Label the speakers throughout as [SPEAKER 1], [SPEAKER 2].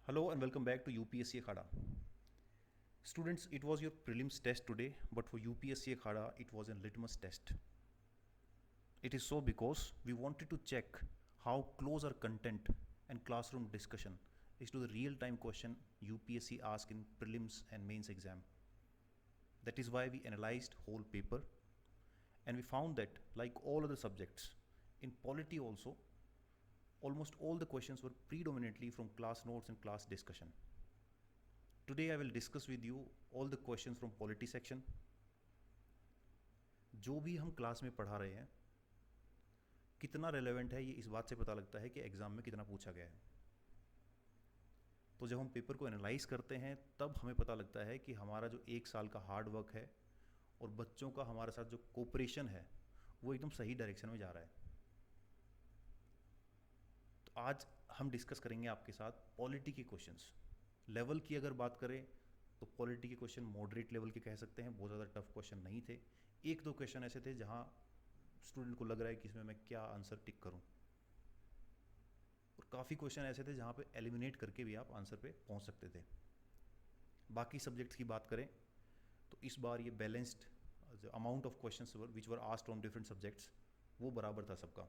[SPEAKER 1] Hello and welcome back to UPSC Akhada. Students, it was your prelims test today, but for UPSC Akhada, it was a litmus test. It is so because we wanted to check how close our content and classroom discussion is to the real-time question UPSC asked in prelims and mains exam. That is why we analyzed whole paper, and we found that like all other subjects, in polity also, almost all the questions were predominantly from class notes and class discussion. Today I will discuss with you all the questions from polity section. जो भी हम class में पढ़ा रहे हैं कितना relevant है ये इस बात से पता लगता है कि एग्ज़ाम में कितना पूछा गया है। तो जब हम पेपर को एनालाइज करते हैं तब हमें पता लगता है कि हमारा जो एक साल का हार्ड वर्क है और बच्चों का हमारे साथ जो कोऑपरेशन है वो एकदम सही डायरेक्शन में जा रहा है। तो आज हम डिस्कस करेंगे आपके साथ पॉलिटी के क्वेश्चंस। लेवल की अगर बात करें तो पॉलिटी के क्वेश्चन मॉडरेट लेवल के कह सकते हैं, बहुत ज़्यादा टफ क्वेश्चन नहीं थे। एक दो क्वेश्चन ऐसे थे जहाँ स्टूडेंट को लग रहा है कि इसमें मैं क्या आंसर टिक करूँ, और काफ़ी क्वेश्चन ऐसे थे जहाँ पे एलिमिनेट करके भी आप आंसर पे पहुँच सकते थे। बाकी सब्जेक्ट्स की बात करें तो इस बार ये balanced amount of questions which were asked from different subjects वो बराबर था सबका,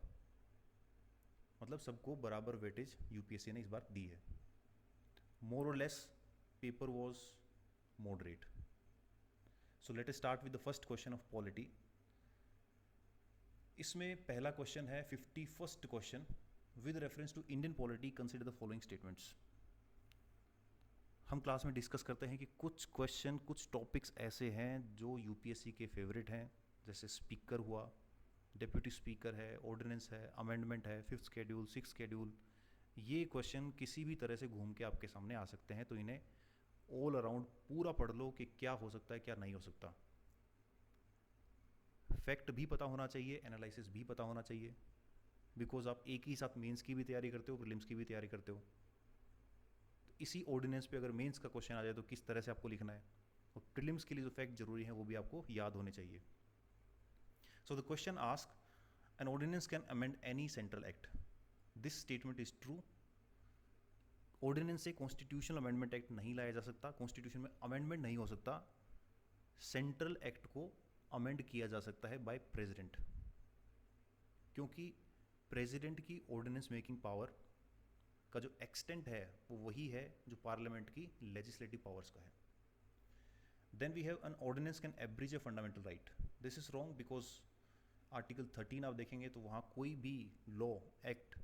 [SPEAKER 1] मतलब सबको बराबर वेटेज यूपीएससी ने इस बार दी है। More or less paper was moderate. So let us start with the first question of polity. इसमें पहला क्वेश्चन है 51st question, with reference to Indian polity consider the following statements. हम क्लास में discuss करते हैं कि कुछ क्वेश्चन कुछ टॉपिक्स ऐसे हैं जो यूपीएससी के फेवरेट हैं, जैसे स्पीकर हुआ, डिप्यूटी स्पीकर है, ऑर्डिनेंस है, अमेंडमेंट है, फिफ्थ शेड्यूल, सिक्स शेड्यूल। ये क्वेश्चन किसी भी तरह से घूम के आपके सामने आ सकते हैं, तो इन्हें ऑल अराउंड पूरा पढ़ लो कि क्या हो सकता है क्या नहीं हो सकता। फैक्ट भी पता होना चाहिए, एनालिसिस भी पता होना चाहिए, बिकॉज आप एक ही साथ मेंस की भी तैयारी करते हो, प्रीलिम्स की भी तैयारी करते हो। तो इसी ऑर्डिनेंस पे अगर मेंस का क्वेश्चन आ जाए तो किस तरह से आपको लिखना है, और प्रीलिम्स के लिए जो फैक्ट जरूरी है वो भी आपको याद होने चाहिए। So the question ask, an ordinance can amend any central act. This statement is true. Ordinance से कॉन्स्टिट्यूशनल अमेंडमेंट एक्ट नहीं लाया जा सकता, कॉन्स्टिट्यूशन में अमेंडमेंट नहीं हो सकता। सेंट्रल एक्ट को अमेंड किया जा सकता है बाय प्रेसिडेंट, क्योंकि प्रेसिडेंट की ऑर्डिनेंस मेकिंग पावर का जो एक्सटेंट है वो वही है जो पार्लियामेंट की लेजिस्लेटिव पावर्स का है। Then we have an ordinance can abridge a fundamental right. This is wrong because article 13 आप देखेंगे तो वहाँ कोई भी लॉ एक्ट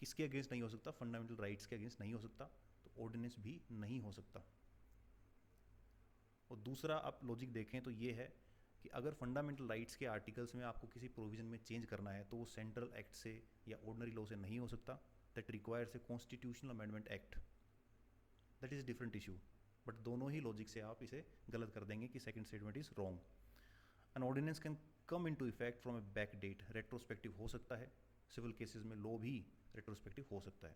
[SPEAKER 1] किसके अगेंस्ट नहीं हो सकता, फंडामेंटल राइट्स के अगेंस्ट नहीं हो सकता, तो ऑर्डिनेंस भी नहीं हो सकता। और दूसरा आप लॉजिक देखें तो ये है कि अगर फंडामेंटल राइट्स के आर्टिकल्स में आपको किसी प्रोविजन में चेंज करना है तो वो सेंट्रल एक्ट से या ऑर्डिनरी लॉ से नहीं हो सकता। That requires a constitutional amendment act. That is different issue, but दोनों ही लॉजिक से आप इसे गलत कर देंगे कि second statement is wrong. An ordinance can come into effect from a back date. Retrospective हो सकता है, सिविल केसेस में लॉ भी रेट्रोस्पेक्टिव हो सकता है।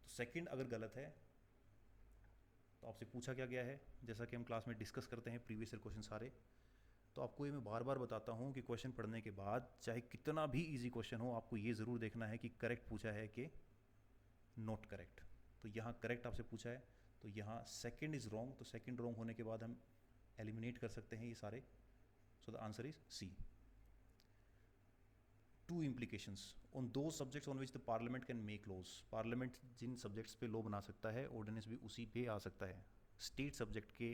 [SPEAKER 1] तो सेकंड अगर गलत है तो आपसे पूछा क्या गया है, जैसा कि हम क्लास में डिस्कस करते हैं प्रीवियस ईयर क्वेश्चन सारे, तो आपको ये मैं बार बार बताता हूँ कि क्वेश्चन पढ़ने के बाद चाहे कितना भी इजी क्वेश्चन हो, आपको ये ज़रूर देखना है कि करेक्ट पूछा है कि नॉट करेक्ट। तो यहाँ करेक्ट आपसे पूछा है तो यहाँ सेकंड इज़ रॉन्ग, तो सेकंड रॉन्ग होने के बाद हम एलिमिनेट कर सकते हैं ये सारे। So the answer is C. Two implications on दो subjects on which the parliament can make laws. Parliament जिन सब्जेक्ट्स पे लॉ बना सकता है, ऑर्डिनेंस भी उसी पे आ सकता है। स्टेट सब्जेक्ट के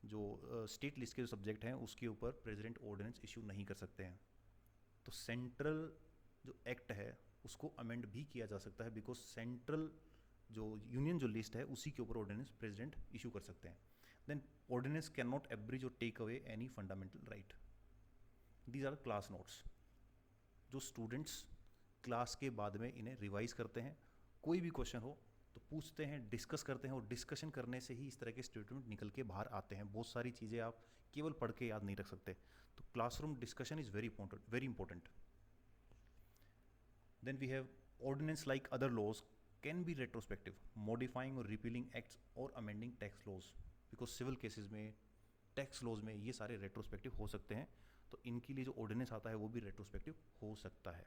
[SPEAKER 1] जो स्टेट लिस्ट के जो सब्जेक्ट हैं उसके ऊपर प्रेसिडेंट ऑर्डिनेंस इशू नहीं कर सकते हैं। तो सेंट्रल जो एक्ट है उसको अमेंड भी किया जा सकता है, बिकॉज सेंट्रल जो यूनियन जो लिस्ट है उसी के ऊपर ऑर्डिनेंस प्रेसिडेंट इशू कर सकते हैं। Then ordinance can not abridge or take away any fundamental right. These are class notes जो स्टूडेंट्स क्लास के बाद में इन्हें रिवाइज करते हैं। कोई भी क्वेश्चन हो तो पूछते हैं, डिस्कस करते हैं, और डिस्कशन करने से ही इस तरह के स्टेटमेंट निकल के बाहर आते हैं। बहुत सारी चीज़ें आप केवल पढ़ के याद नहीं रख सकते, तो classroom discussion is very important. Then we have ordinance like other laws can be retrospective, modifying or repealing acts or amending tax laws, because civil cases में, टैक्स लॉज में ये सारे रेट्रोस्पेक्टिव हो सकते हैं। तो इनके लिए जो ऑर्डिनेंस आता है वो भी रेट्रोस्पेक्टिव हो सकता है।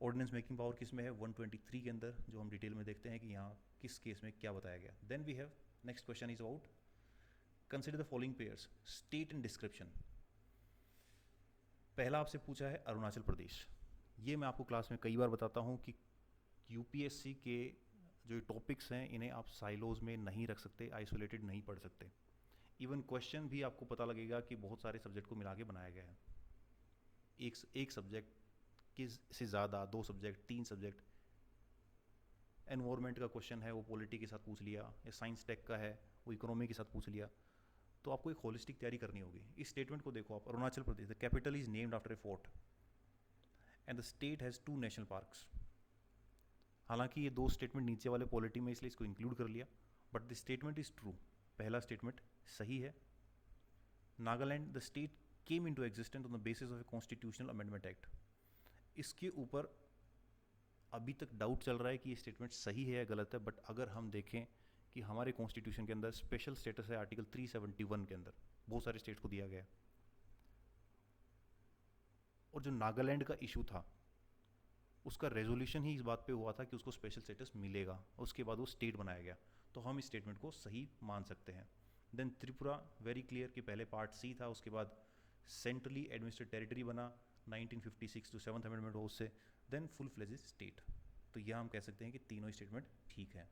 [SPEAKER 1] ऑर्डिनेंस मेकिंग पावर किस में है, 123 के अंदर, जो हम डिटेल में देखते हैं कि यहाँ किस केस में क्या बताया गया. Then we have next question is about consider the following pairs, state and description. पहला आपसे पूछा है अरुणाचल प्रदेश. ये मैं आपको क्लास में कई बार बताता हूँ कि यूपीएससी के जो टॉपिक्स हैं इन्हें आप साइलोज में नहीं रख सकते, आइसोलेटेड नहीं पढ़ सकते. इवन क्वेश्चन भी आपको पता लगेगा कि बहुत सारे सब्जेक्ट को मिला के बनाया गया है. एक सब्जेक्ट के से ज़्यादा, 2 सब्जेक्ट, 3 सब्जेक्ट. एनवायरमेंट का क्वेश्चन है वो पॉलिटी के साथ पूछ लिया, या साइंस टेक का है वो इकोनॉमी के साथ पूछ लिया. तो आपको एक होलिस्टिक तैयारी करनी होगी. इस स्टेटमेंट को देखो आप, Arunachal Pradesh, the capital is named after a fort and the state has 2 national parks. हालांकि ये 2 स्टेटमेंट नीचे वाले पॉलिटी में, इसलिए इसको इंक्लूड कर लिया, but the statement is true. पहला स्टेटमेंट सही है. Nagaland, the state came into existence on the basis of a constitutional amendment act. इसके ऊपर अभी तक डाउट चल रहा है कि ये स्टेटमेंट सही है या गलत है, बट अगर हम देखें कि हमारे कॉन्स्टिट्यूशन के अंदर स्पेशल स्टेटस है आर्टिकल 371 के अंदर, बहुत सारे स्टेट्स को दिया गया है. और जो नागालैंड का इशू था उसका रेजोल्यूशन ही इस बात पे हुआ था कि उसको स्पेशल स्टेटस मिलेगा, उसके बाद वो स्टेट बनाया गया. तो हम इस स्टेटमेंट को सही मान सकते हैं. देन त्रिपुरा, वेरी क्लियर कि पहले पार्ट सी था, उसके बाद सेंट्रली एडमिनिस्ट्रेटेड टेरिटरी बना 1956 जो 7th अमेंडमेंट हो उससे, देन फुल फ्लेजेड स्टेट. तो यह हम कह सकते हैं कि तीनों स्टेटमेंट ठीक है.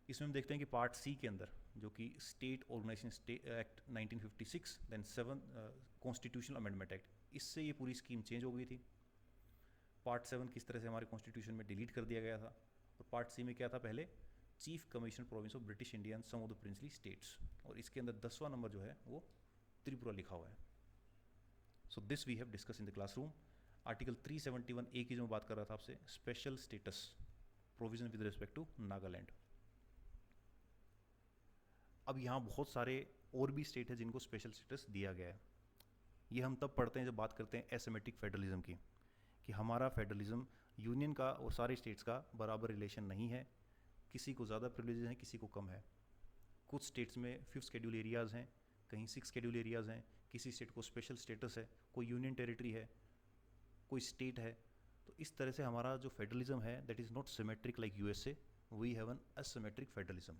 [SPEAKER 1] इसमें हम देखते हैं कि पार्ट सी के अंदर जो कि state organisation act 1956, then 7th constitutional amendment act, इससे ये पूरी स्कीम चेंज हो गई थी. पार्ट 7 किस तरह से हमारे कॉन्स्टिट्यूशन में डिलीट कर दिया गया था. और पार्ट सी में क्या था, पहले chief commissioner province of British India and some of the princely states, और इसके अंदर 10वां नंबर जो है वो त्रिपुरा लिखा हुआ है. So this we have discuss in the classroom. Article 371A की जो मैं बात कर रहा था आपसे, special status provision with respect to Nagaland. अब यहाँ बहुत सारे और भी स्टेट है जिनको स्पेशल स्टेटस दिया गया है. ये हम तब पढ़ते हैं जब बात करते हैं एसिमेट्रिक फेडरलिज्म की, कि हमारा फेडरलिज्म यूनियन का और सारे स्टेट्स का बराबर रिलेशन नहीं है. किसी को ज़्यादा प्रिविलेजेस हैं, किसी को कम है. कुछ स्टेट्स में 5th शेड्यूल एरियाज़ हैं, कहीं 6th शेड्यूल एरियाज़ हैं, किसी स्टेट को स्पेशल स्टेटस है, कोई यूनियन टेरिटरी है, कोई स्टेट है. तो इस तरह से हमारा जो फेडरलिज्म है that is not symmetric like USA, we have an asymmetric federalism.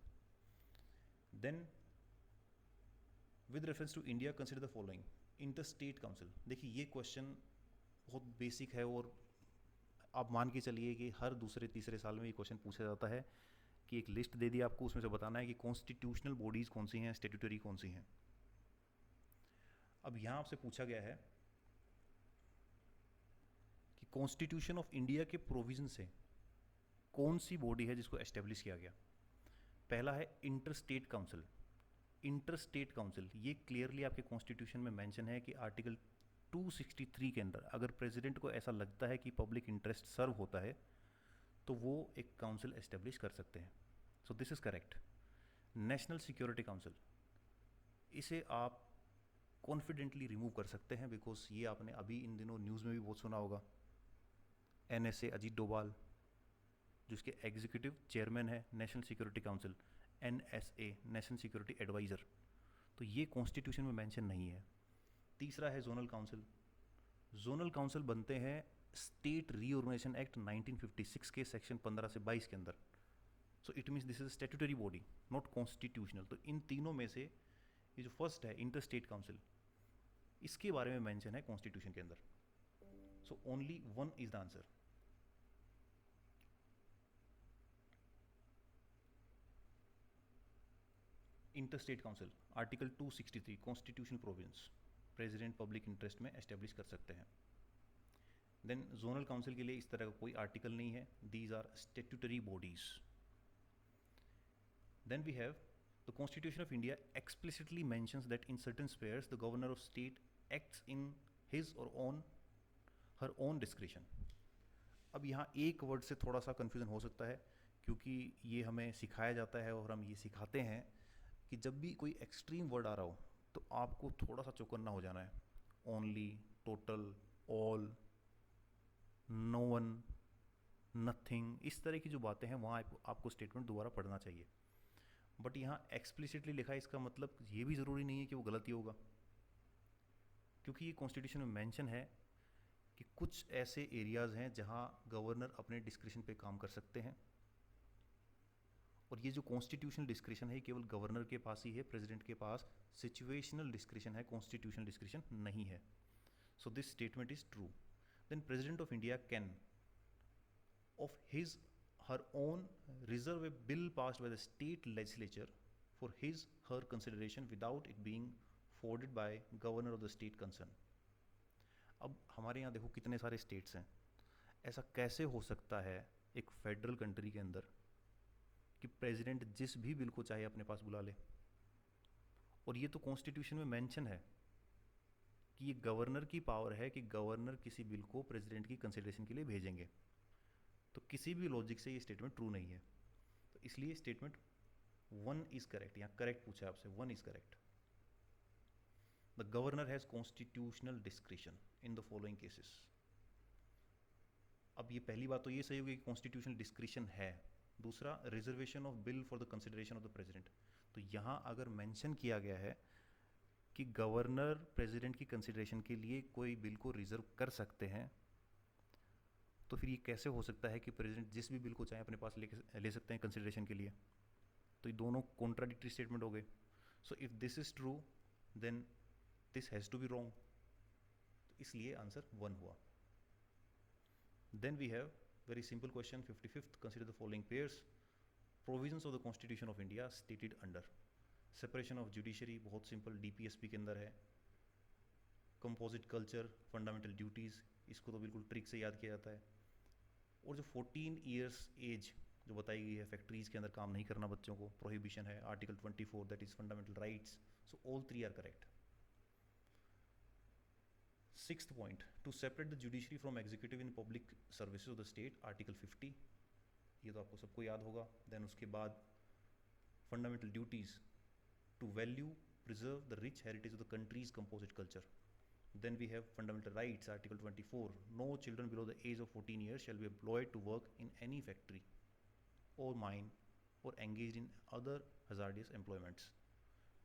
[SPEAKER 1] Then with reference to India consider the following. Inter state council. देखिए ये क्वेश्चन बहुत बेसिक है और आप मान के चलिए कि हर दूसरे तीसरे साल में ये क्वेश्चन पूछा जाता है कि एक लिस्ट दे दी आपको, उसमें से बताना है कि कॉन्स्टिट्यूशनल बॉडीज़ कौन सी हैं, स्टेट्यूटरी कौन सी हैं. अब यहाँ आपसे पूछा गया है कि कॉन्स्टिट्यूशन ऑफ इंडिया के प्रोविजन से कौन सी बॉडी है जिसको एस्टेब्लिश किया गया. पहला है inter state council. Inter state council ये क्लियरली आपके कॉन्स्टिट्यूशन में मेंशन है कि आर्टिकल 263 के अंदर अगर प्रेसिडेंट को ऐसा लगता है कि पब्लिक इंटरेस्ट सर्व होता है तो वो एक काउंसिल एस्टेब्लिश कर सकते हैं. So this is correct. National security council, इसे आप कॉन्फिडेंटली रिमूव कर सकते हैं, बिकॉज ये आपने अभी इन दिनों न्यूज़ में भी बहुत सुना होगा. NSA अजीत डोभाल जिसके एग्जीक्यूटिव चेयरमैन है national security council, NSA national security adviser, तो ये कॉन्स्टिट्यूशन में मेंशन नहीं है. तीसरा है जोनल काउंसिल. जोनल काउंसिल बनते हैं स्टेट रीऑर्गेनाइजेशन एक्ट 1956 के सेक्शन 15 से 22 के अंदर. So it means this is statutory body, not constitutional. तो इन तीनों में से ये जो फर्स्ट है इंटर स्टेट काउंसिल, इसके बारे में मेंशन है कॉन्स्टिट्यूशन के अंदर. So only one is the answer. Inter state council article 263 constitutional provisions, president public interest में एस्टेब्लिश कर सकते हैं. देन जोनल काउंसिल के लिए इस तरह का कोई आर्टिकल नहीं है. These are statutory bodies. Then we have the constitution of India explicitly mentions that in certain spheres the governor of state acts in his or on her own discretion. अब यहाँ एक वर्ड से थोड़ा सा confusion हो सकता है, क्योंकि ये हमें सिखाया जाता है और हम ये सिखाते हैं कि जब भी कोई एक्सट्रीम वर्ड आ रहा हो तो आपको थोड़ा सा चौकन्ना हो जाना है. Only, total, all, no one, nothing, इस तरह की जो बातें हैं वहाँ आपको स्टेटमेंट दोबारा पढ़ना चाहिए. बट यहाँ एक्सप्लिसिटली लिखा है, इसका मतलब ये भी ज़रूरी नहीं है कि वो गलत ही होगा, क्योंकि ये कॉन्स्टिट्यूशन में मेंशन है कि कुछ ऐसे एरियाज़ हैं जहां गवर्नर अपने डिस्क्रिशन पे काम कर सकते हैं, और ये जो कॉन्स्टिट्यूशनल डिस्क्रिशन है केवल गवर्नर के पास ही है, प्रेसिडेंट के पास सिचुएशनल डिस्क्रिशन है, कॉन्स्टिट्यूशनल डिस्क्रिशन नहीं है. So this statement is true. Then president of India can of his her own reserve a bill passed by the state legislature for his her consideration without it being forwarded by governor of the state concerned. अब हमारे यहाँ देखो कितने सारे states हैं. ऐसा कैसे हो सकता है एक फेडरल कंट्री के अंदर कि प्रेसिडेंट जिस भी बिल को चाहे अपने पास बुला ले, और ये तो कॉन्स्टिट्यूशन में मेंशन है कि ये गवर्नर की पावर है कि गवर्नर किसी बिल को प्रेसिडेंट की कंसिडरेशन के लिए भेजेंगे. तो किसी भी लॉजिक से ये स्टेटमेंट ट्रू नहीं है. तो इसलिए स्टेटमेंट 1 इज करेक्ट. यहाँ करेक्ट पूछा है आपसे, 1 is correct. The governor has constitutional discretion in the following cases. अब ये पहली बात तो ये सही होगी कि कॉन्स्टिट्यूशनल डिस्क्रिशन है. दूसरा, reservation of bill for the consideration of the president. तो यहाँ अगर मेंशन किया गया है कि गवर्नर प्रेसिडेंट की कंसिडरेशन के लिए कोई बिल को रिजर्व कर सकते हैं, तो फिर ये कैसे हो सकता है कि प्रेसिडेंट जिस भी बिल को चाहे अपने पास ले सकते हैं कंसिडरेशन के लिए. तो ये दोनों कॉन्ट्राडिक्टरी स्टेटमेंट हो गए. So if this is true then this has to be wrong. इसलिए आंसर 1 हुआ. Then we have very simple question 55th. Consider the following pairs. Provisions of the constitution of India stated under. Separation of judiciary बहुत simple, DPSP के अंदर है. Composite culture, fundamental duties, इसको तो बिल्कुल trick से याद किया जाता है. और जो 14 ईयर्स एज जो बताई गई है, फैक्ट्रीज़ के अंदर काम नहीं करना बच्चों को, प्रोहिबिशन है. Article 24 that is fundamental rights. So all 3 are correct. 6th point, to separate the judiciary from executive in public services of the state, article 50. ये तो आपको सबको याद होगा. देन उसके बाद fundamental duties to value preserve the rich heritage of the country's composite culture. Then we have fundamental rights, Article 24. No children below the age of 14 years shall be employed to work in any factory or mine or engaged in other hazardous employments.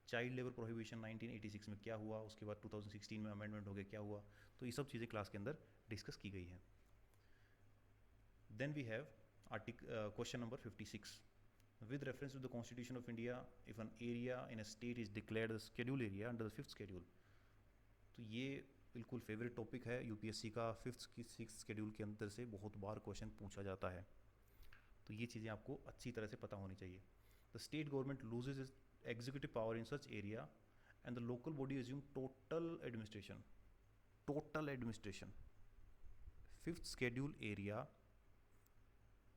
[SPEAKER 1] Child labor prohibition 1986 में क्या हुआ, उसके बाद 2016 में amendment हो गया, क्या हुआ, तो ये सब चीज़ें क्लास के अंदर डिस्कस की गई हैं. Then we have question number 56. With reference to the Constitution of India, if an area in a state is declared a schedule area under the 5th schedule, तो ये बिल्कुल फेवरेट टॉपिक है UPSC का. 5th की 6th schedule के अंदर से बहुत बार क्वेश्चन पूछा जाता है, तो ये चीज़ें आपको अच्छी तरह से पता होनी चाहिए. The state government loses is executive power in such area and the local body assume total administration. Total administration 5th schedule area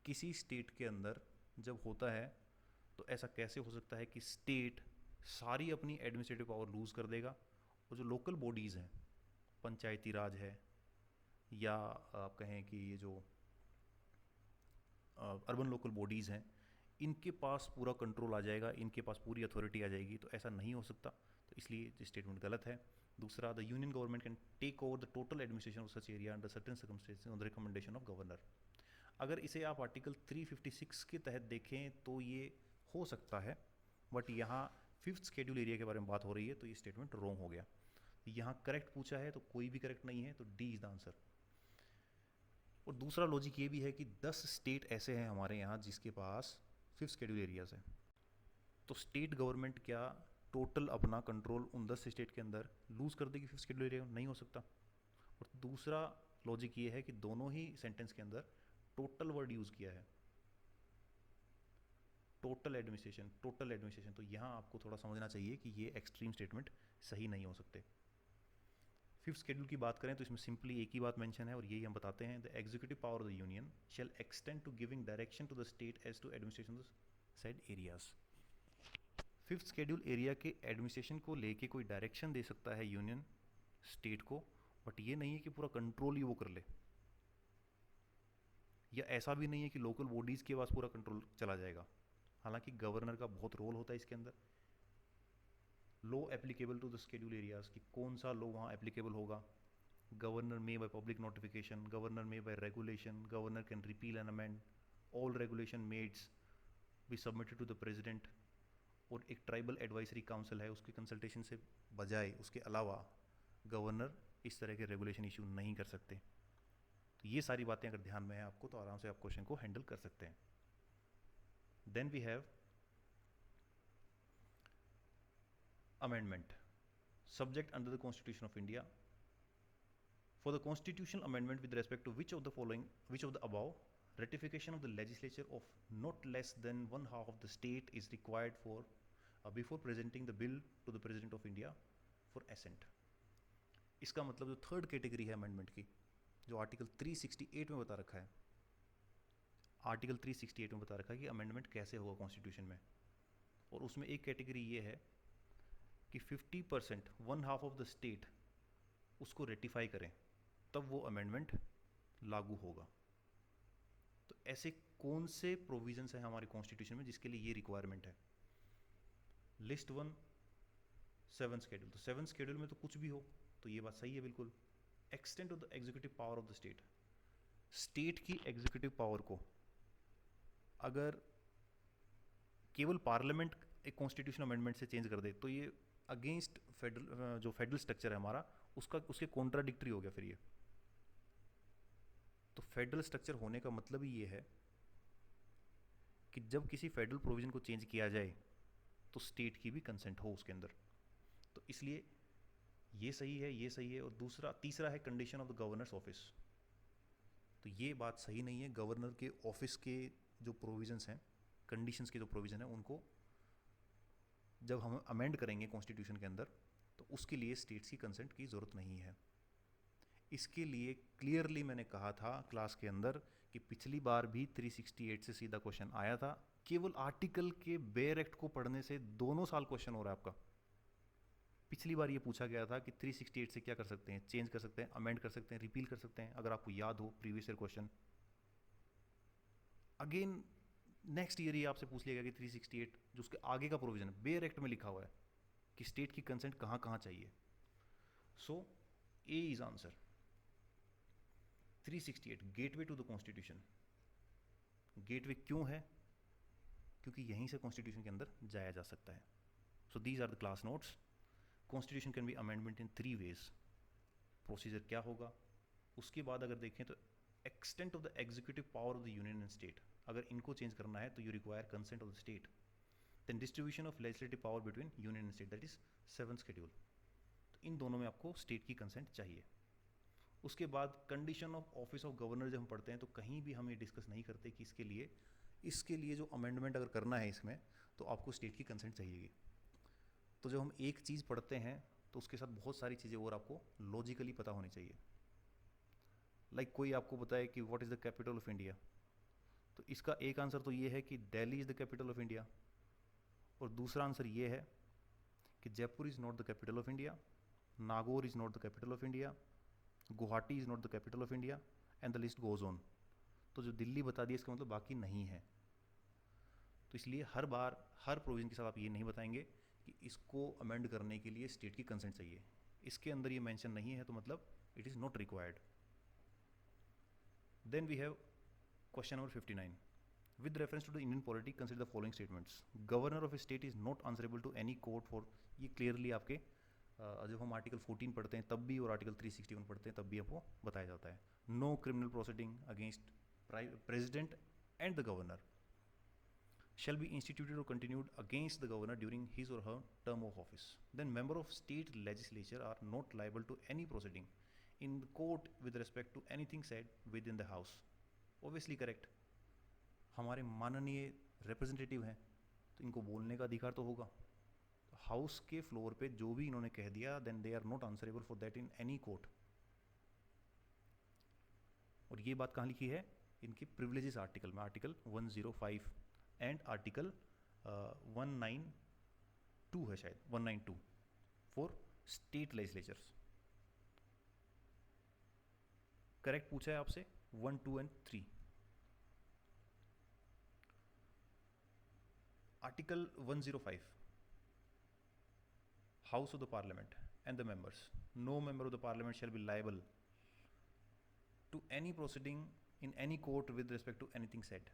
[SPEAKER 1] किसी स्टेट के अंदर जब होता है, तो ऐसा कैसे हो सकता है कि स्टेट सारी अपनी एडमिनिस्ट्रेटिव पावर लूज़ कर देगा, और जो लोकल बॉडीज़ हैं, पंचायती राज है, या आप कहें कि ये जो अर्बन लोकल बॉडीज़ हैं, इनके पास पूरा कंट्रोल आ जाएगा, इनके पास पूरी अथॉरिटी आ जाएगी. तो ऐसा नहीं हो सकता. तो इसलिए ये स्टेटमेंट गलत है. दूसरा, the union government can take over the total administration of such area under certain circumstances on the recommendation of governor. अगर इसे आप आर्टिकल 356 के तहत देखें तो ये हो सकता है, बट यहाँ 5th शेड्यूल एरिया के बारे में बात हो रही है, तो ये स्टेटमेंट रॉन्ग हो गया. यहाँ करेक्ट पूछा है तो कोई भी करेक्ट नहीं है, तो डी इज द आंसर. और दूसरा लॉजिक ये भी है कि 10 स्टेट ऐसे हैं हमारे यहाँ जिसके पास 5th शेड्यूल एरियाज हैं. तो स्टेट गवर्नमेंट क्या टोटल अपना कंट्रोल उन 10 स्टेट के अंदर लूज कर देगी 5th शेड्यूल एरिया? नहीं हो सकता. और दूसरा लॉजिक ये है कि दोनों ही सेंटेंस के अंदर टोटल वर्ड यूज़ किया है, टोटल एडमिनिस्ट्रेशन. तो यहाँ आपको थोड़ा समझना चाहिए कि ये एक्सट्रीम स्टेटमेंट सही नहीं हो सकते. 5th शेड्यूल की बात करें तो इसमें सिंपली एक ही बात मेंशन है, और यही हम बताते हैं. The executive power of the union shall extend to giving direction to the state as to administration said areas. 5th schedule area के एडमिनिस्ट्रेशन को लेके कोई डायरेक्शन दे सकता है यूनियन स्टेट को, बट ये नहीं है कि पूरा कंट्रोल ही वो कर ले, या ऐसा भी नहीं है कि लोकल बॉडीज़ के पास पूरा कंट्रोल चला जाएगा. हालांकि गवर्नर का बहुत रोल होता है इसके अंदर. Law applicable to the schedule areas, कि कौन सा लॉ वहाँ एप्लीकेबल होगा. Governor may by public notification, governor may by regulation, governor can repeal and amend, all regulation made be submitted to the president. और एक ट्राइबल एडवाइजरी काउंसिल है, उसकी consultation से बजाय उसके अलावा गवर्नर इस तरह के रेगुलेशन इशू नहीं कर सकते. तो ये सारी बातें अगर ध्यान में है आपको तो आराम से आप क्वेश्चन को हैंडल कर सकते हैं. Then we have amendment subject under the Constitution of India. For the constitutional amendment with respect to which of the above, ratification of the legislature of not less than one half of the state is required for before presenting the bill to the President of India for assent. इसका मतलब जो third category है amendment की, जो article 368 में बता रखा है, आर्टिकल 368 में बता रखा है कि अमेंडमेंट कैसे होगा कॉन्स्टिट्यूशन में, और उसमें एक कैटेगरी ये है कि 50% one half of the state उसको रेटिफाई करें तब वो अमेंडमेंट लागू होगा. तो ऐसे कौन से प्रोविजंस हैं हमारे कॉन्स्टिट्यूशन में जिसके लिए ये रिक्वायरमेंट है? List 1 7 schedule. तो 7 शेड्यूल में तो कुछ भी हो, तो ये बात सही है बिल्कुल. Extent of the executive power of the state, state की एग्जीक्यूटिव पावर को अगर केवल पार्लियामेंट एक कॉन्स्टिट्यूशन अमेंडमेंट से चेंज कर दे तो ये अगेंस्ट फेडरल, जो फेडरल स्ट्रक्चर है हमारा, उसके कॉन्ट्राडिक्टरी हो गया फिर ये. तो फेडरल स्ट्रक्चर होने का मतलब ही ये है कि जब किसी फेडरल प्रोविजन को चेंज किया जाए तो स्टेट की भी कंसेंट हो उसके अंदर. तो इसलिए ये सही है, ये सही है. और तीसरा है condition of the governors office. तो ये बात सही नहीं है. गवर्नर के ऑफिस के जो प्रोविजंस हैं, कंडीशंस के जो प्रोविजन है, उनको जब हम अमेंड करेंगे कॉन्स्टिट्यूशन के अंदर तो उसके लिए स्टेट्स की कंसेंट की ज़रूरत नहीं है. इसके लिए क्लियरली मैंने कहा था क्लास के अंदर कि पिछली बार भी 368 से सीधा क्वेश्चन आया था. केवल आर्टिकल के बेयर एक्ट को पढ़ने से 2 साल क्वेश्चन हो रहा है आपका. पिछली बार ये पूछा गया था कि 368 से क्या कर सकते हैं, चेंज कर सकते हैं, अमेंड कर सकते हैं, रिपील कर सकते हैं, अगर आपको याद हो previous year question. Again next year ही आपसे पूछ लिया गया कि 368 जो उसके आगे का प्रोविजन है, बेयर एक्ट में लिखा हुआ है कि स्टेट की कंसेंट कहाँ कहाँ चाहिए. So A is answer. 368 gateway to the constitution. Gateway क्यों है? क्योंकि यहीं से कॉन्स्टिट्यूशन के अंदर जाया जा सकता है. So these are the class notes. Constitution can be amendment in 3 ways. Procedure क्या होगा, उसके बाद अगर देखें तो extent of the executive power of the union and state, अगर इनको चेंज करना है तो you require consent of the state. Then distribution of legislative power between union and state, that is 7th schedule. तो इन दोनों में आपको स्टेट की कंसेंट चाहिए. उसके बाद condition of office of governor जब हम पढ़ते हैं तो कहीं भी हम ये डिस्कस नहीं करते कि इसके लिए जो अमेंडमेंट अगर करना है इसमें तो आपको स्टेट की कंसेंट चाहिएगी. तो जब हम एक चीज़ पढ़ते हैं तो उसके साथ बहुत सारी चीज़ें और आपको लॉजिकली पता होनी चाहिए. लाइक कोई आपको बताए कि what is the capital of India, तो इसका एक आंसर तो ये है कि Delhi is the capital of India, और दूसरा आंसर ये है कि Jaipur is not the capital of India, Nagaur is not the capital of India, Guwahati is not the capital of India, and the list goes on. तो जो दिल्ली बता दिया इसका मतलब बाकी नहीं है. तो इसलिए हर बार हर प्रोविजन के साथ आप ये नहीं बताएंगे कि इसको अमेंड करने के लिए स्टेट की कंसेंट चाहिए. इसके अंदर ये मेंशन नहीं है तो मतलब it is not required. Then we have question number 59. With reference to the Indian polity, consider the following statements. Governor of a state is not answerable to any court for, ये clearly आपके जब हम article 14 पढ़ते हैं तब भी और article 361 पढ़ते हैं तब भी आपको बताया जाता है. No criminal proceeding against president and the governor shall be instituted or continued against the governor during his or her term of office. Then member of state legislature are not liable to any proceeding in the court with respect to anything said within the house. Obviously correct. हमारे माननीय representative हैं तो इनको बोलने का अधिकार तो होगा. हाउस के फ्लोर पे जो भी इन्होंने कह दिया then they are not answerable for that in any court. और ये बात कहाँ लिखी है? इनके प्रिविलेजेस आर्टिकल में, आर्टिकल 105 एंड आर्टिकल 192 है शायद, 192 फॉर स्टेट लेजिस्लेचर्स. करेक्ट पूछा है आपसे 1, 2 and 3. Article 105, House of the Parliament and the members. No member of the Parliament shall be liable to any proceeding in any court with respect to anything said.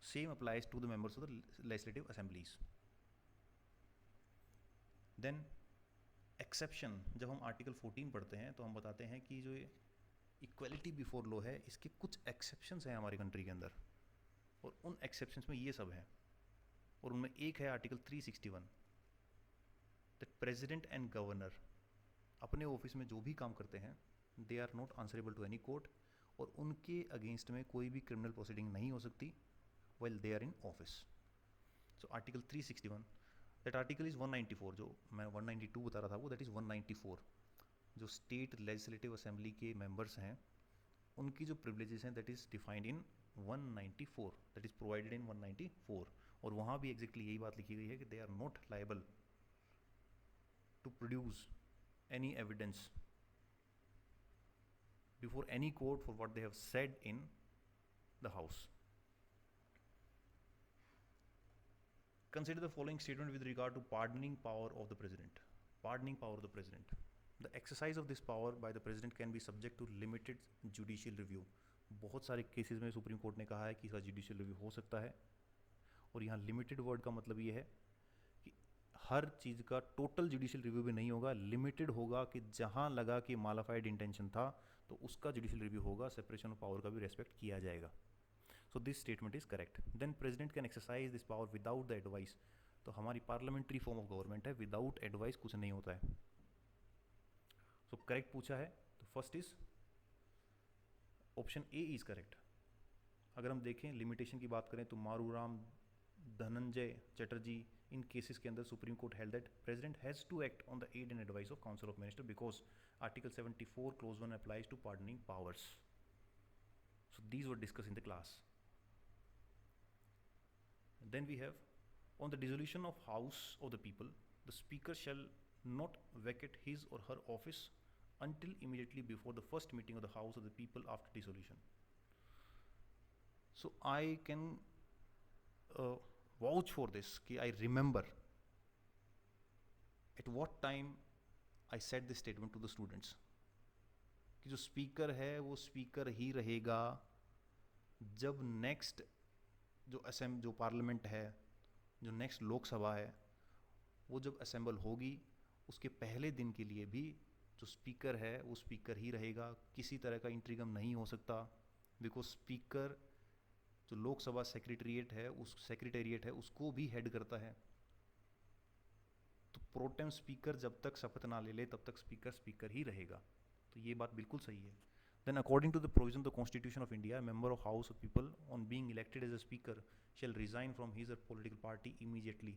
[SPEAKER 1] Same applies to the members of the legislative assemblies. Then exception, जब हम Article 14 पढ़ते हैं तो हम बताते हैं कि जो इक्वलिटी बिफोर लॉ है, इसके कुछ एक्सेप्शंस हैं हमारी कंट्री के अंदर, और उन एक्सेप्शंस में ये सब है, और उनमें एक है article 361, that president and governor अपने ऑफिस में जो भी काम करते हैं they are not answerable to any court, और उनके अगेंस्ट में कोई भी क्रिमिनल प्रोसीडिंग नहीं हो सकती while they are in office. So article 361, that article is 194, जो मैं 192 बता रहा था वो that is 194, जो स्टेट लेजिस्लेटिव असेंबली के मेंबर्स हैं उनकी जो प्रिविलेजेस हैं that is defined in 194, that is provided in 194, और वहाँ भी एग्जैक्टली यही बात लिखी गई है कि they are not liable to produce any evidence before any court for what they have said in the house. Consider the following statement with regard to pardoning power of the president. Pardoning power of the president. The exercise of this power by the president can be subject to limited judicial review. बहुत सारे cases में supreme court ने कहा है कि इसका judicial review हो सकता है, और यहाँ लिमिटेड वर्ड का मतलब ये है कि हर चीज़ का टोटल जुडिशियल रिव्यू भी नहीं होगा, लिमिटेड होगा कि जहाँ लगा कि मालाफाइड इंटेंशन था तो उसका जुडिशियल रिव्यू होगा, सेपरेशन ऑफ पावर का भी रेस्पेक्ट किया जाएगा. So this statement is correct. Then president can exercise this power without the advice. तो हमारी पार्लियामेंट्री फॉर्म ऑफ गवर्नमेंट है, विदाउट एडवाइस कुछ नहीं होता है. सो करेक्ट पूछा है तो first is option A is correct. अगर हम देखें लिमिटेशन की बात करें तो मारूराम, धनंजय चटर्जी, इन केसेस के अंदर supreme court held that president has to act on the aid and advice of council of minister because article 74 clause 1 applies to pardoning powers. So these were discuss in the class. Then we have, on the dissolution of House of the People, the Speaker shall not vacate his or her office until immediately before the first meeting of the House of the People after dissolution. So I can vouch for this कि I remember at what time I said this statement to the students कि जो speaker है वो speaker ही रहेगा जब next जो parliament है, जो नेक्स्ट लोकसभा है, वो जब असेंबल होगी उसके पहले दिन के लिए भी जो स्पीकर है वो स्पीकर ही रहेगा, किसी तरह का इंट्रीगम नहीं हो सकता, बिकॉज स्पीकर जो लोकसभा सेक्रेटेरिएट है उसको भी हेड करता है. तो प्रोटेम स्पीकर जब तक शपथ ना ले ले तब तक स्पीकर ही रहेगा. तो ये बात बिल्कुल सही है. Then according to the provision of the Constitution of India, a member of House of People on being elected as a speaker shall resign from his or political party immediately.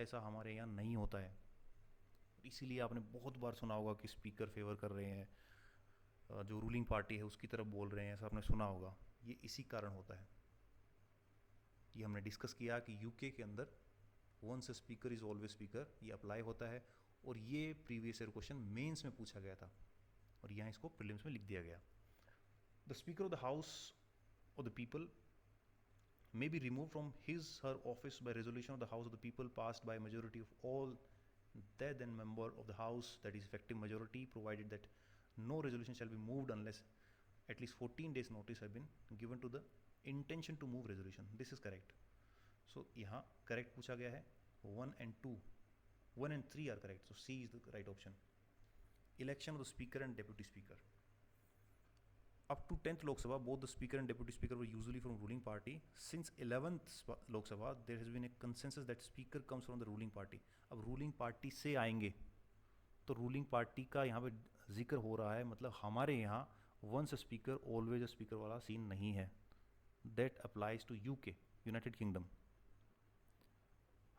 [SPEAKER 1] ऐसा हमारे यहाँ नहीं होता है. इसीलिए आपने बहुत बार सुना होगा कि स्पीकर फेवर कर रहे हैं, जो रूलिंग पार्टी है उसकी तरफ बोल रहे हैं, ऐसा आपने सुना होगा. ये इसी कारण होता है. ये हमने डिस्कस किया कि यूके के अंदर once speaker is always speaker, ये अप्लाई होता है, और ये प्रीवियस ईयर क्वेश्चन मेंस में पूछा गया था और यहाँ इसको प्रीलिम्स में लिख दिया गया. The speaker of the house of the people may be removed from his her office by resolution of the House of the People passed by a majority of all then member of the House, that is effective majority, provided that no resolution shall be moved unless at least 14 days notice have been given to the intention to move resolution. This is correct. So यहाँ correct पूछा गया है. 1 and 2, 1 and 3 are correct. So C is the right option. Election of the speaker and deputy speaker. Up to 10th Lok Sabha, both the speaker and deputy speaker were usually from ruling party. Since 11th Lok Sabha, there has been a consensus that speaker comes from the ruling party. अब ruling party से आएंगे तो ruling party का यहाँ पे जिक्र हो रहा है, मतलब हमारे यहाँ once a speaker always a speaker वाला सीन नहीं है. That applies to UK, United Kingdom.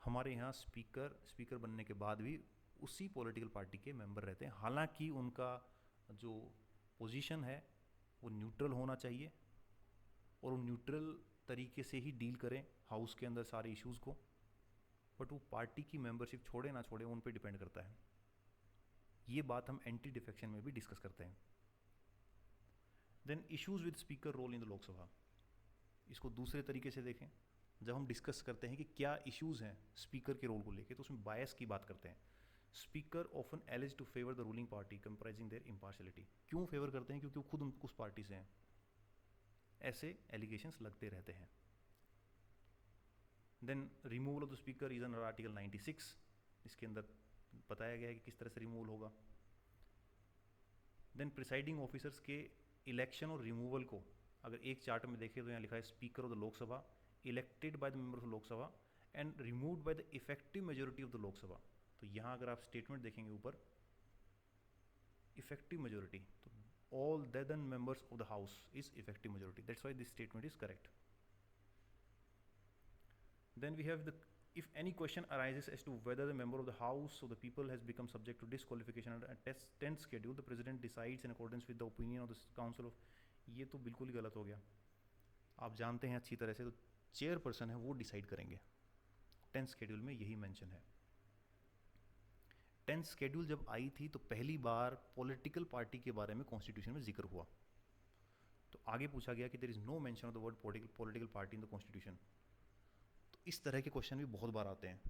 [SPEAKER 1] हमारे यहाँ स्पीकर बनने के बाद भी उसी पॉलिटिकल पार्टी के मेंबर रहते हैं. हालांकि उनका जो पोजीशन है वो न्यूट्रल होना चाहिए और वो न्यूट्रल तरीके से ही डील करें हाउस के अंदर सारे इश्यूज़ को, बट वो पार्टी की मेंबरशिप छोड़े ना छोड़े उन पे डिपेंड करता है. ये बात हम एंटी डिफेक्शन में भी डिस्कस करते हैं. Then issues with speaker role in the Lok Sabha. इसको दूसरे तरीके से देखें. जब हम डिस्कस करते हैं कि क्या इश्यूज़ हैं स्पीकर के रोल को लेके, तो उसमें बायस की बात करते हैं. Speaker often allege to favour the ruling party compromising their impartiality. क्यों फेवर करते हैं? क्योंकि वो खुद उस पार्टी से हैं. ऐसे एलिगेशंस लगते रहते हैं. Then removal of the speaker is under article 96. इसके अंदर बताया गया है कि किस तरह से रिमूवल होगा. देन प्रिसाइडिंग ऑफिसर्स के इलेक्शन और रिमूवल को अगर एक चार्ट में देखें तो यहाँ लिखा है speaker of the Lok Sabha elected by the member of Lok Sabha and removed by the effective majority of the Lok Sabha. तो यहाँ अगर आप स्टेटमेंट देखेंगे ऊपर इफेक्टिव मेजोरिटी, तो all the then members of the house is effective majority. That's why this statement is correct. Then we have the if any question arises as to whether the member of the house or the people has become subject to disqualification under a 10th schedule, the president decides in accordance with the opinion of the council of, ये तो बिल्कुल ही गलत हो गया। आप जानते हैं अच्छी तरह से, तो चेयरपर्सन है वो डिसाइड करेंगे। 10th शेड्यूल में यही मेंशन है। 10th शेड्यूल जब आई थी तो पहली बार पॉलिटिकल पार्टी के बारे में कॉन्स्टिट्यूशन में जिक्र हुआ। तो आगे पूछा गया कि there is no mention of the word political party in the constitution. तो इस तरह के क्वेश्चन भी बहुत बार आते हैं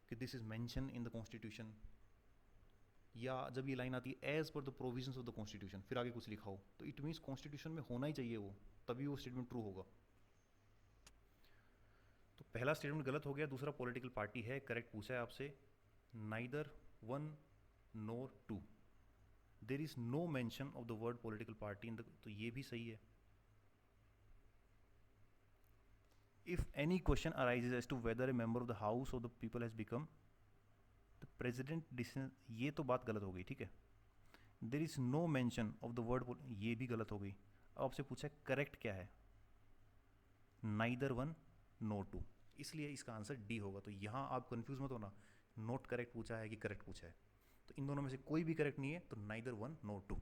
[SPEAKER 1] कि this is mention in the constitution, या जब ये लाइन आती है as per the provisions of the constitution, फिर आगे कुछ लिखा हो, तो इट मीन्स कॉन्स्टिट्यूशन में होना ही चाहिए वो, तभी वो स्टेटमेंट ट्रू होगा। तो पहला स्टेटमेंट गलत हो गया। दूसरा पॉलिटिकल पार्टी है, करेक्ट पूछा है आपसे, neither one nor two. There is no mention of the word political party in the, तो ये भी सही है। If any question arises as to whether a member of the house or the people has become the president decision, ये तो बात गलत हो गई, ठीक है। There is no mention of the word, ये भी गलत हो गई। अब आपसे पूछा करेक्ट क्या है, neither one nor two, इसलिए इसका आंसर डी होगा। तो यहाँ आप कंफ्यूज मत होना, नोट करेक्ट पूछा है कि करेक्ट पूछा है, तो इन दोनों में से कोई भी करेक्ट नहीं है, तो नाइदर वन नोर टू।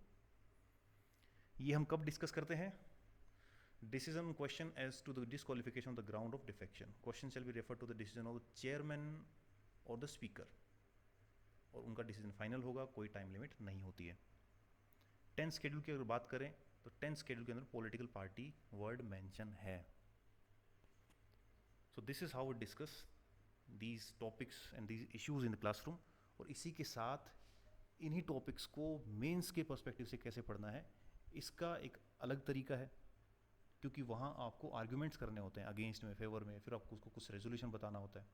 [SPEAKER 1] ये हम कब डिस्कस करते हैं, decision question as to the disqualification of the ground of defection. Question shall be refer to the decision of the chairman or the speaker, और उनका डिसीजन फाइनल होगा, कोई time limit नहीं होती है। 10th शेड्यूल की अगर बात करें तो 10th शेड्यूल के अंदर पॉलिटिकल पार्टी वर्ड मेंशन है। So this is how we discuss these topics and these issues in the classroom। और इसी के साथ इन्हीं टॉपिक्स को मेंस के पर्सपेक्टिव से कैसे पढ़ना है, इसका एक अलग तरीका है, क्योंकि वहाँ आपको आर्ग्यूमेंट्स करने होते हैं अगेंस्ट में, फेवर में, फिर आपको उसको कुछ रेजोल्यूशन बताना होता है।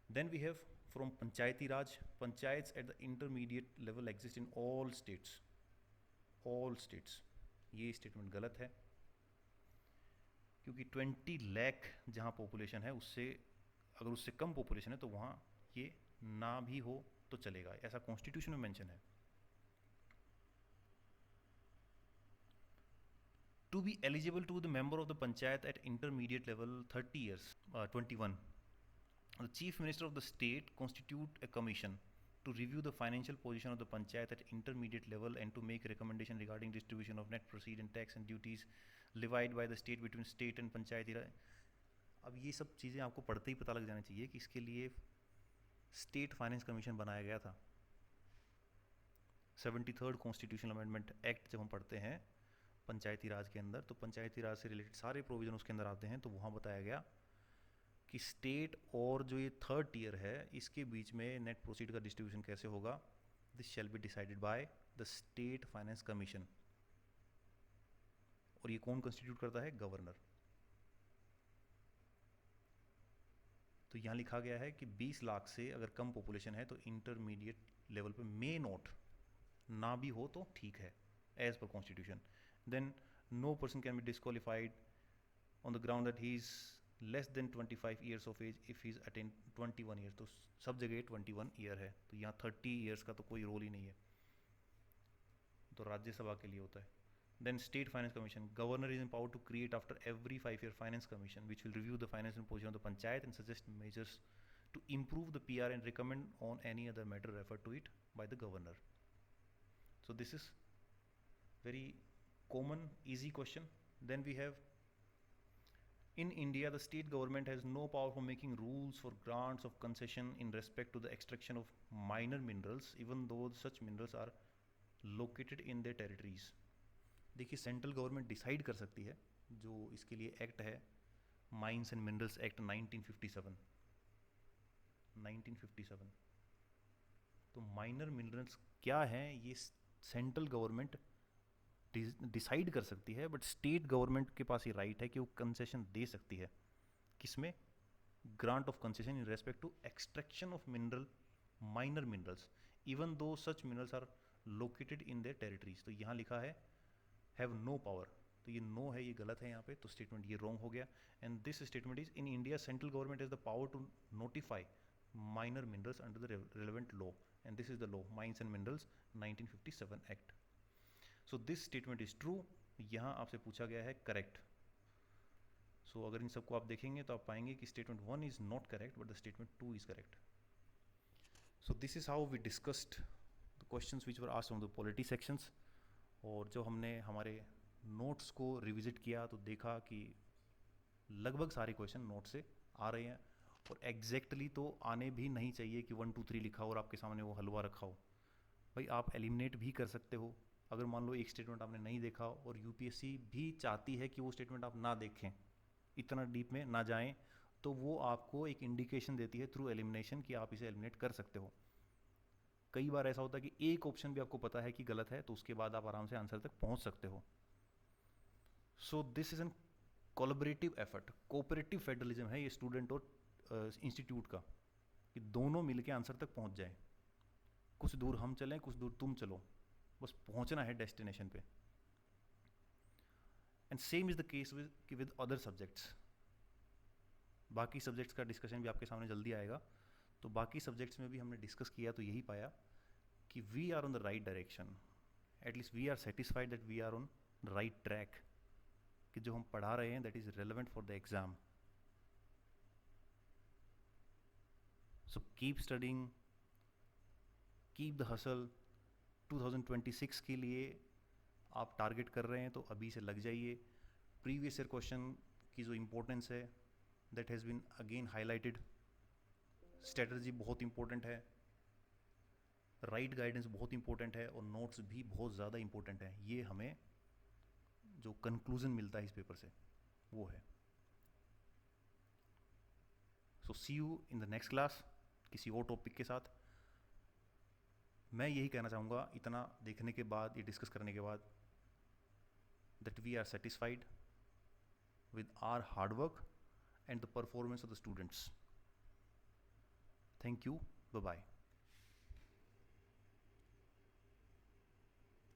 [SPEAKER 1] Then we have from Panchayati Raj, panchayats at the intermediate level exist in all states, all states, ये स्टेटमेंट गलत है, क्योंकि 20 लाख जहाँ पॉपुलेशन है, उससे अगर उससे कम पॉपुलेशन है तो वहाँ ये ना भी हो तो चलेगा, ऐसा कॉन्स्टिट्यूशन में मेंशन है। To be eligible to the member of the panchayat at intermediate level 30 years 21, the chief minister of the state constitute a commission to review the financial position of the panchayat at intermediate level and to make recommendation regarding distribution of net proceed and tax and duties levied by the state between state and panchayati raj। अब ये सब चीज़ें आपको पढ़ते ही पता लग जाना चाहिए कि इसके लिए स्टेट फाइनेंस कमीशन बनाया गया था। 73rd कॉन्स्टिट्यूशनल अमेंडमेंट एक्ट जब हम पढ़ते हैं पंचायती राज के अंदर, तो पंचायती राज से रिलेटेड सारे प्रोविजन उसके अंदर आते हैं। तो वहाँ बताया गया कि स्टेट और जो ये 3rd टियर है, इसके बीच में नेट प्रोसीड का डिस्ट्रीब्यूशन कैसे होगा, this shall be decided by the state finance commission. और ये कौन कंस्टिट्यूट करता है, गवर्नर। तो यहाँ लिखा गया है कि 20 लाख से अगर कम पॉपुलेशन है तो इंटरमीडिएट लेवल पे मे नॉट, ना भी हो तो ठीक है, as per constitution. Then no person can be disqualified on the ground that he is less than 25 years of age if he is attain 21 year, तो सब जगह 21 ईयर है, तो यहाँ 30 ईयर्स का तो कोई रोल ही नहीं है, तो राज्यसभा के लिए होता है। Then state finance commission, governor is empowered to create after every 5-year finance commission which will review the financial position of the panchayat and suggest measures to improve the PR and recommend on any other matter referred to it by the governor। So this is very common easy question। Then we have in India the state government has no power for making rules for grants of concession in respect to the extraction of minor minerals even though such minerals are located in their territories। देखिए central government decide कर सकती है, जो इसके लिए act है mines and minerals act 1957। तो minor minerals क्या हैं ये सेंट्रल गवर्नमेंट डिसाइड कर सकती है, बट स्टेट गवर्नमेंट के पास ये राइट है कि वो कंसेशन दे सकती है। किसमें, grant of concession in respect to extraction of mineral minor minerals even though such minerals are located in their territories. तो यहाँ लिखा है हैव नो पावर, तो ये नो है, ये गलत है यहाँ पे, तो स्टेटमेंट ये रॉन्ग हो गया। And this statement is in India central government has the power to notify minor minerals under the relevant law, and this is the law mines and minerals 1957 act. So this statement is true, यहाँ आपसे पूछा गया है correct. सो अगर इन सबको आप देखेंगे तो आप पाएंगे कि statement 1 is not correct but the statement 2 is correct. So this is how we discussed the questions which were asked from the polity sections. और जब हमने हमारे नोट्स को रिविजिट किया तो देखा कि लगभग सारे क्वेश्चन नोट से आ रहे हैं, और एग्जैक्टली तो आने भी नहीं चाहिए कि 1 2 3 लिखा हो और आपके सामने वो हलवा रखा हो। भाई आप एलिमिनेट भी कर सकते हो। अगर मान लो एक स्टेटमेंट आपने नहीं देखा और यूपीएससी भी चाहती है कि वो स्टेटमेंट आप ना देखें, इतना डीप में ना जाएं, तो वो आपको एक इंडिकेशन देती है थ्रू एलिमिनेशन कि आप इसे एलिमिनेट कर सकते हो। कई बार ऐसा होता है कि एक ऑप्शन भी आपको पता है कि गलत है, तो उसके बाद आप आराम से आंसर तक पहुंच सकते हो। सो this is an collaborative effort, cooperative federalism है ये स्टूडेंट और इंस्टीट्यूट का, कि दोनों मिलके आंसर तक पहुंच जाए। कुछ दूर हम चलें, कुछ दूर तुम चलो, बस पहुंचना है डेस्टिनेशन पे। And same is the case with other subjects. बाकी सब्जेक्ट्स का डिस्कशन भी आपके सामने जल्दी आएगा। तो बाकी सब्जेक्ट्स में भी हमने डिस्कस किया तो यही पाया कि we are on the right direction, at least we are satisfied that we are on the right track, कि जो हम पढ़ा रहे हैं that is relevant for the exam. So keep studying, keep the hustle. 2026 के लिए आप टारगेट कर रहे हैं तो अभी से लग जाइए। प्रीवियस ईयर क्वेश्चन की जो इम्पोर्टेंस है that has been again highlighted. Strategy बहुत इंपॉर्टेंट है, राइट गाइडेंस बहुत इंपॉर्टेंट है, और नोट्स भी बहुत ज़्यादा इंपॉर्टेंट है। ये हमें जो कंक्लूजन मिलता है इस पेपर से वो है। So see you in the next class किसी और टॉपिक के साथ। मैं यही कहना चाहूँगा इतना देखने के बाद, ये डिस्कस करने के बाद, that we are satisfied with our hard work and the performance of the students. Thank you. Bye-bye.